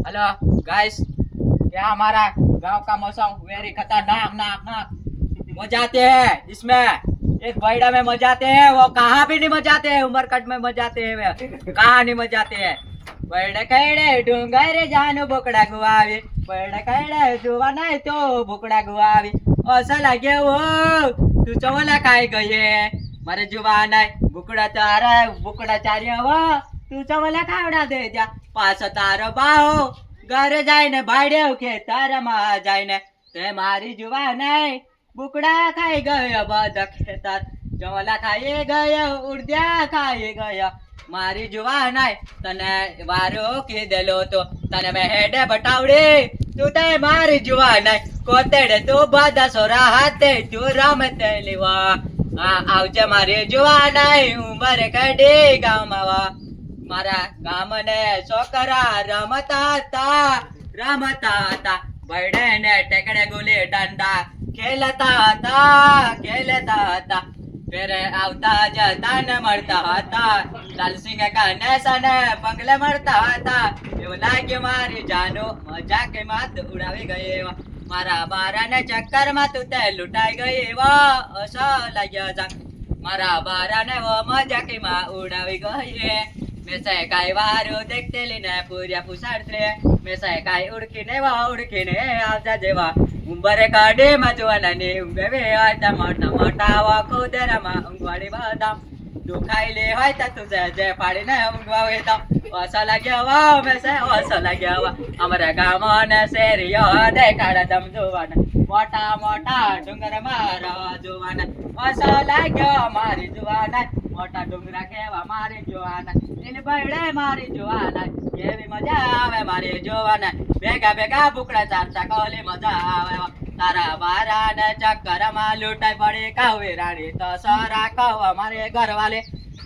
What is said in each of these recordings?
Hello guys, क्या हमारा गांव का मौसम वेरी खतरनाक नाक नाक मजाते हैं इसमें। एक बैड़ा में मजाते हैं, वो कहाँ भी नहीं मजाते हैं। उमरकट में मजाते हैं, वे कहाँ नहीं मजाते हैं। बैड़ कैडे डूंगर जानो बोकड़ा गुआवी, बैड़ कैडे जुआ नहीं तो बोकड़ा गुआवी। ऐसा लगे वो तू चवला खाई गए मारे जुआ नहीं बुकड़ा चारा बुकड़ा चारिया वो तू चवला खावड़ा दे जा पास तारो बाहो ઘરે જઈને ભાડ્યો કે તારામાં જઈને તે મારી જુવા નહીં બુકડા ખાઈ ગયો બધા ખેતર જવલા ખાઈ ગયો ઉડદ્યા ખાઈ ગયો મારી જુવા નહીં તને વારો કીધેલો તો તને મેં હેડે બટાવડી તું તે મારી જુવા નહીં કોતેડે તું બધા સોરા હાથે તું રમતે લેવા આવજે મારી જુવા નહીં ઉંમર કડી ગામમાં મારા ગામને છોકરા રમતા હતા બળે ને ટેકડે ગુલી ડંડા ખેલતા હતા ફેરે આવતા જતા ને મળતા હતા લાલસિંહ કાને સને બંગલે મળતા હતા એવું લાગ્યું મારી જાનો મજા કે માત ઉડાવી ગઈ મારા બારાને ચક્કરમાં તું તે લૂંટાઈ ગઈ એવા અસા લાગ્યા જા મારા બારાને મજા કે માં ઉડાવી ગઈ મેસે કાઈ વારો દેખતે લીને પૂર્યા પુસાડત્રે મેસે કાઈ ઉડકીને આવજા જેવા ઉંબરે કાઢે માં જોવાના ને ઊંઘે વે આતા મોટા મોટા વાખો દેરામાં ઊંઘવાડી બાદામ દુખાઈ લે હોય તા તું જે પાડીને ઊંઘવાવે તો ઓસા લાગ્યા વા મેસે ઓસા લાગ્યા વા અમારા ગામને શેરીઓ દેખાડા દમ જોવાના મોટા મોટા ડુંગર મારા જોવાના ઓસા લાગ્યો મારી જોવાના મોટા ડુંગરા કેવા મારી જોવાના એને બળે મારી જોવાના કેવી મજા આવે મારી જોવાના ભેગા ભેગા બુકડા ચારતા કોલી મજા આવે તારા બારાને ચક્કરમાં લૂંટાઈ પડી કાવી રાણી તો સરા કહવા મારે ઘરવાલે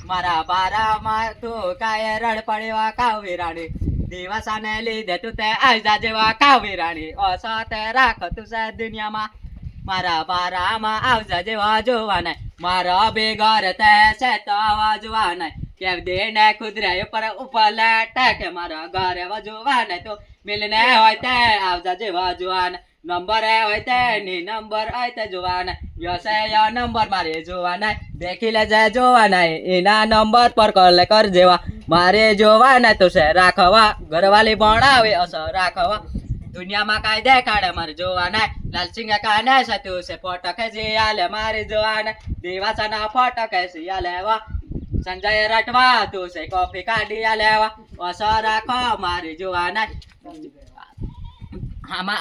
મારા બારામાં તું કાય રડ પડ્યો કાવી રાણી દિવસાને લીધે તું તે આજા જેવા કાવી રાણી ઓસો તે રાખ તું છે દુનિયામાં મારા બારામાં આવજા જેવા જોવાના મારા બેગર તે છે તો આવા જોવાના કેમ દેને ખુદરે ઉપર લેટે કે મારા ઘરે વજવાના તો મિલને હોય તે આવજા જેવા જોવાના નંબર હોય તે ની નંબર હોય તે જોવાના યસે યા નંબર મારે જોવાના દેખી લેજે જોવાના એના નંબર પર કોલ કર જેવા મારે જોવાના તો છે રાખવા ઘરવાલી ભણાવે અસર રાખવા દુનિયામાં કાંઈ દેખાડે મારે જોવાના લાલસિંહ કાને સતું છે ફોટો ખેંચી આલે મારે જોવાના દેવાસાના ફોટો ખેંચી આલે વા સંજય રટવા તું છે કોફી કાઢી આલે વા અસર રાખો મારે જોવાના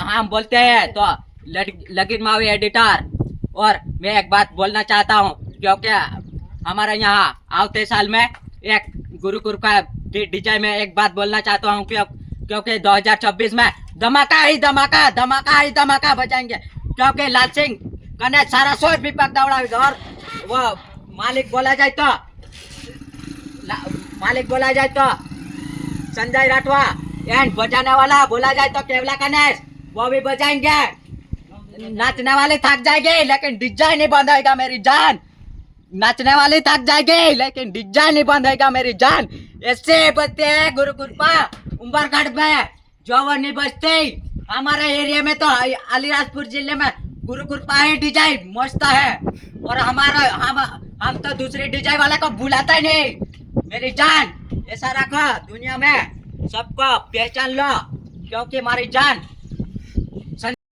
हम बोलते हैं तो लगीन मावी एडिटर और मैं एक बात बोलना चाहता हूँ क्योंकि हमारे यहाँ आते साल में एक गुरुकुल का डीजे में एक बात बोलना चाहता हूँ क्योंकि 2026 में धमाका ही धमाका बजाएंगे क्योंकि लाल सिंह कने सारा सोच भी पक दौड़ा और वो मालिक बोला जाए तो संजय राठवा एंड बजाने वाला बोला जाए तो केवला गणेश वो भी बजाएंगे नाचने वाले थक जाएंगे लेकिन डीजे नहीं बंधेगा मेरी जान नाचने वाले थक जाएंगे लेकिन डीजे नहीं बंधेगा मेरी जान ऐसे बजते हैं गुरु कृपा उमरगढ़ में जो वो नहीं बजते हमारे एरिया में तो अलीराजपुर जिले में गुरु कृपा ही डीजे मस्त है और हमारा हम तो दूसरे डीजे वाले को बुलाता ही नहीं मेरी जान ऐसा रखो दुनिया में सबको पहचान लो क्योंकि हमारी जान